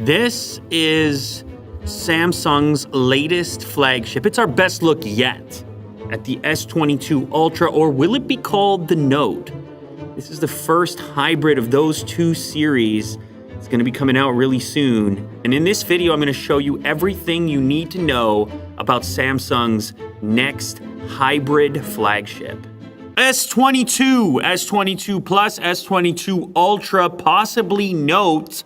This is Samsung's latest flagship. It's our best look yet at the S22 Ultra, or will it be called the Note? This is the first hybrid of those two series. It's going to be coming out really soon. And in this video, I'm going to show you everything you need to know about Samsung's next hybrid flagship. S22, S22 Plus, S22 Ultra, possibly Note.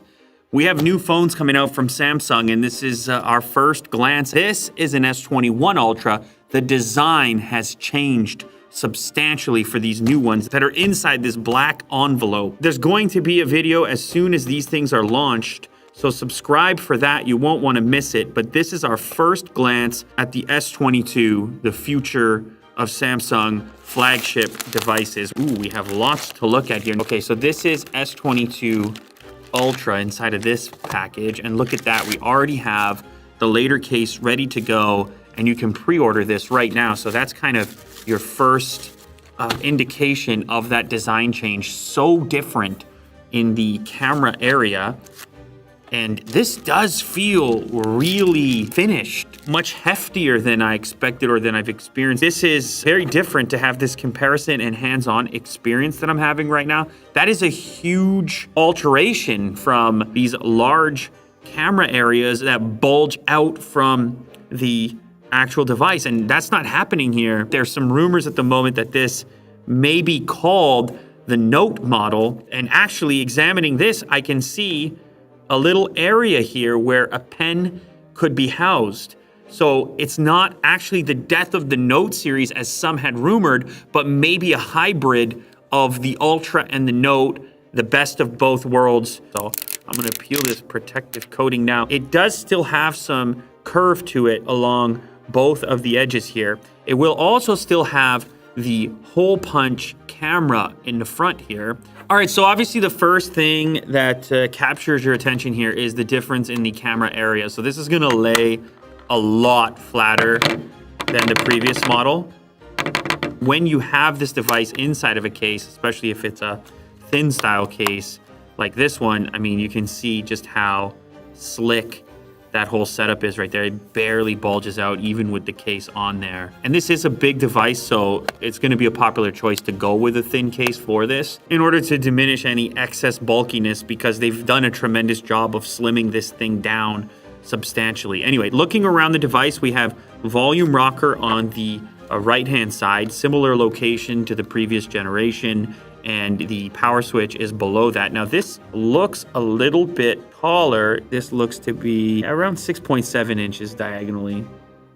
We have new phones coming out from Samsung, and this is our first glance. This is an S21 Ultra. The design has changed substantially for these new ones that are inside this black envelope. There's going to be a video as soon as these things are launched, so subscribe for that. You won't want to miss it. But this is our first glance at the S22, the future of Samsung flagship devices. Ooh, we have lots to look at here. Okay, so this is S22 Ultra inside of this package, and look at that. We already have the later case ready to go, and you can pre-order this right now. So that's kind of your first indication of that design change. So different in the camera area. And this does feel really finished, much heftier than I expected or than I've experienced. This is very different to have this comparison and hands-on experience that I'm having right now. That is a huge alteration from these large camera areas that bulge out from the actual device. And that's not happening here. There's some rumors at the moment that this may be called the Note model. And actually examining this, I can see a little area here where a pen could be housed. So it's not actually the death of the Note series as some had rumored, but maybe a hybrid of the Ultra and the Note, the best of both worlds. So I'm gonna peel this protective coating now. It does still have some curve to it along both of the edges here. It will also still have the hole punch camera in the front here. All right, so obviously the first thing that captures your attention here is the difference in the camera area. So this is gonna lay a lot flatter than the previous model. When you have this device inside of a case, especially if it's a thin style case like this one, I mean, you can see just how slick that whole setup is right there. It barely bulges out even with the case on there. And this is a big device, so it's gonna be a popular choice to go with a thin case for this in order to diminish any excess bulkiness, because they've done a tremendous job of slimming this thing down substantially. Anyway, looking around the device, we have volume rocker on the right-hand side, similar location to the previous generation, and the power switch is below that. Now this looks a little bit taller. This looks to be around 6.7 inches diagonally,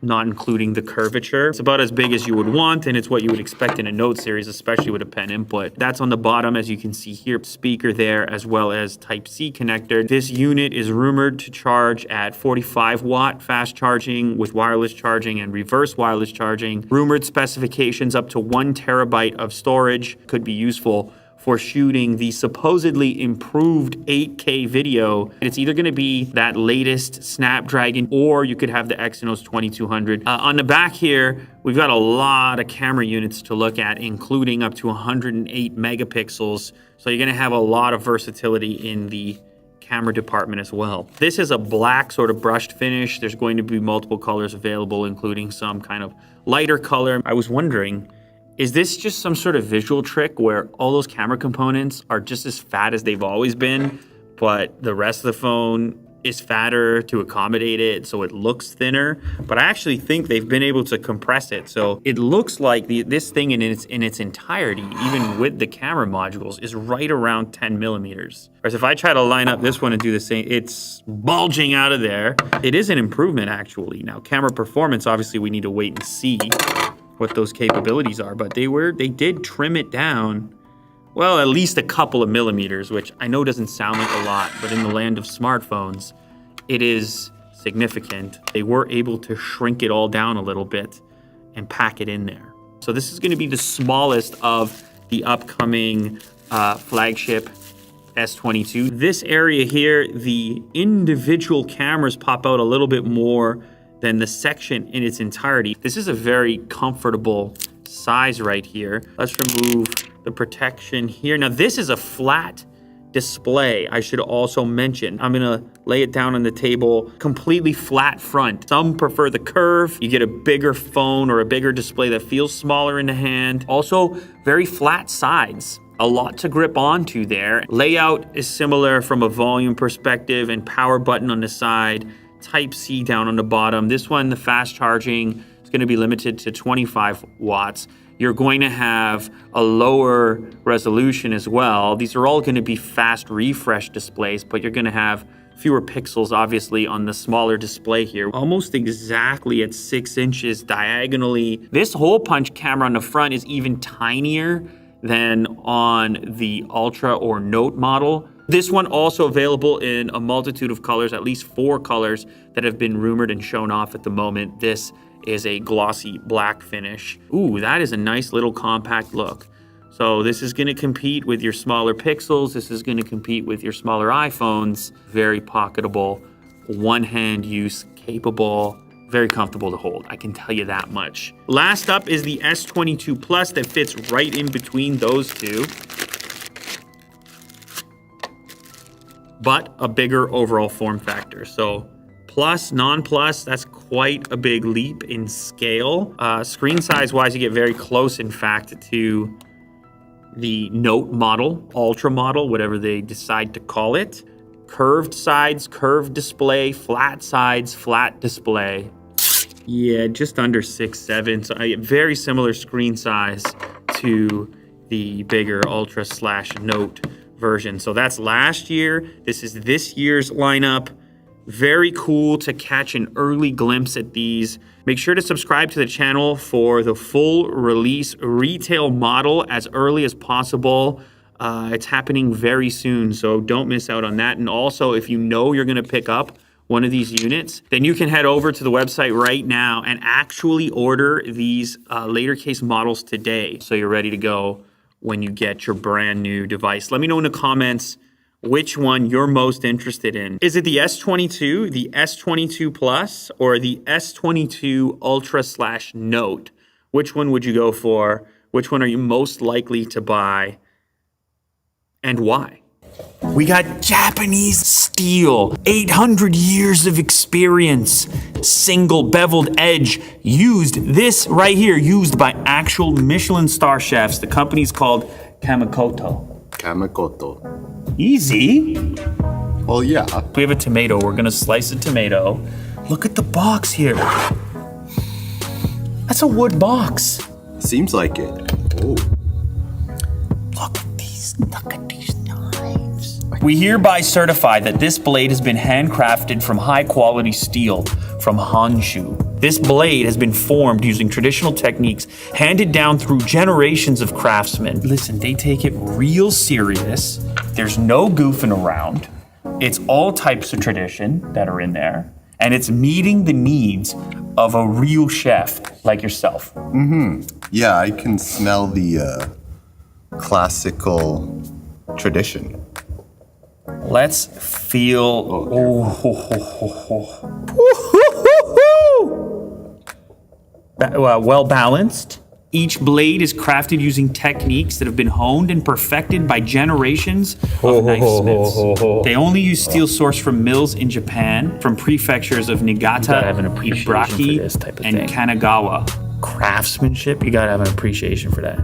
not including the curvature. It's about as big as you would want, and it's what you would expect in a Note series, especially with a pen input. That's on the bottom, as you can see here, speaker there, as well as Type-C connector. This unit is rumored to charge at 45 watt fast charging with wireless charging and reverse wireless charging. Rumored specifications up to 1 terabyte of storage, could be useful for shooting the supposedly improved 8K video. It's either gonna be that latest Snapdragon, or you could have the Exynos 2200. On the back here, we've got a lot of camera units to look at, including up to 108 megapixels. So you're gonna have a lot of versatility in the camera department as well. This is a black sort of brushed finish. There's going to be multiple colors available, including some kind of lighter color. I was wondering, is this just some sort of visual trick where all those camera components are just as fat as they've always been, but the rest of the phone is fatter to accommodate it, so it looks thinner? But I actually think they've been able to compress it, so it looks like this thing in its entirety, even with the camera modules, is right around 10 millimeters. Whereas if I try to line up this one and do the same, it's bulging out of there. It is an improvement, actually. Now, camera performance, obviously we need to wait and see what those capabilities are, but they did trim it down, well, at least a couple of millimeters, which I know doesn't sound like a lot, but in the land of smartphones, it is significant. They were able to shrink it all down a little bit and pack it in there. So this is gonna be the smallest of the upcoming flagship S22. This area here, the individual cameras pop out a little bit more than the section in its entirety. This is a very comfortable size right here. Let's remove the protection here. Now this is a flat display, I should also mention. I'm gonna lay it down on the table, completely flat front. Some prefer the curve. You get a bigger phone or a bigger display that feels smaller in the hand. Also, very flat sides. A lot to grip onto there. Layout is similar from a volume perspective, and power button on the side, Type-C down on the bottom. This one, the fast charging, is gonna be limited to 25 watts. You're going to have a lower resolution as well. These are all gonna be fast refresh displays, but you're gonna have fewer pixels, obviously, on the smaller display here. Almost exactly at 6 inches diagonally. This hole punch camera on the front is even tinier than on the Ultra or Note model. This one also available in a multitude of colors, at least 4 colors that have been rumored and shown off at the moment. This is a glossy black finish. Ooh, that is a nice little compact look. So this is gonna compete with your smaller Pixels. This is gonna compete with your smaller iPhones. Very pocketable, one-hand use capable, very comfortable to hold. I can tell you that much. Last up is the S22 Plus that fits right in between those two, but a bigger overall form factor. So Plus, non-plus, that's quite a big leap in scale. Screen size-wise, you get very close, in fact, to the Note model, Ultra model, whatever they decide to call it. Curved sides, curved display, flat sides, flat display. Yeah, just under 6'7", so a very similar screen size to the bigger Ultra/Note version. So that's last year. This is this year's lineup. Very cool to catch an early glimpse at these. Make sure to subscribe to the channel for the full release retail model as early as possible. It's happening very soon, so don't miss out on that. And also, if you know you're gonna pick up one of these units, then you can head over to the website right now and actually order these later case models today, so you're ready to go when you get your brand new device. Let me know in the comments which one you're most interested in. Is it the S22, the S22 Plus, or the S22 Ultra/Note? Which one would you go for? Which one are you most likely to buy, and why? We got Japanese steel, 800 years of experience, single beveled edge, this right here, used by actual Michelin star chefs. The company's called Kamikoto. Kamikoto. Easy. Well, yeah. We have a tomato. We're gonna slice a tomato. Look at the box here. That's a wood box. Seems like it. Oh. Look at these knives. We hereby certify that this blade has been handcrafted from high quality steel from Honshu. This blade has been formed using traditional techniques handed down through generations of craftsmen. Listen, they take it real serious. There's no goofing around. It's all types of tradition that are in there, and it's meeting the needs of a real chef like yourself. Mm-hmm. Yeah, I can smell the classical tradition. Let's feel. Well balanced. Each blade is crafted using techniques that have been honed and perfected by generations of knifesmiths. They only use steel sourced from mills in Japan, from prefectures of Niigata, Ibaraki, and Kanagawa. Craftsmanship, you gotta have an appreciation for that.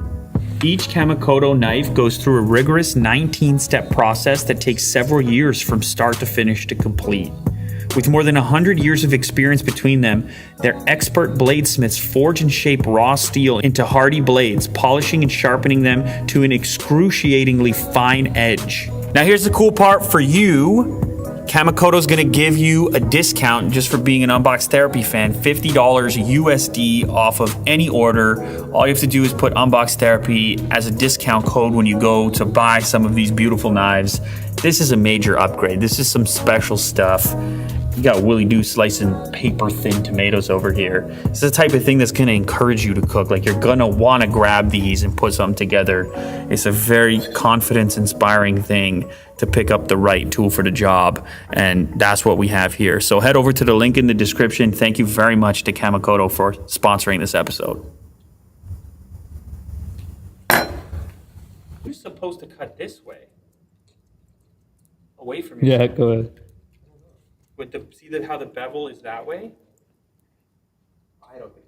Each Kamikoto knife goes through a rigorous 19-step process that takes several years from start to finish to complete. With more than 100 years of experience between them, their expert bladesmiths forge and shape raw steel into hardy blades, polishing and sharpening them to an excruciatingly fine edge. Now here's the cool part for you. Kamikoto's gonna give you a discount just for being an Unbox Therapy fan, $50 USD off of any order. All you have to do is put Unbox Therapy as a discount code when you go to buy some of these beautiful knives. This is a major upgrade. This is some special stuff. You got Willie Doo slicing paper-thin tomatoes over here. It's the type of thing that's gonna encourage you to cook. Like, you're gonna wanna grab these and put something together. It's a very confidence-inspiring thing to pick up the right tool for the job, and that's what we have here. So head over to the link in the description. Thank you very much to Kamikoto for sponsoring this episode. You're supposed to cut this way. away from you. Yeah, go ahead. With the how the bevel is that way? I don't think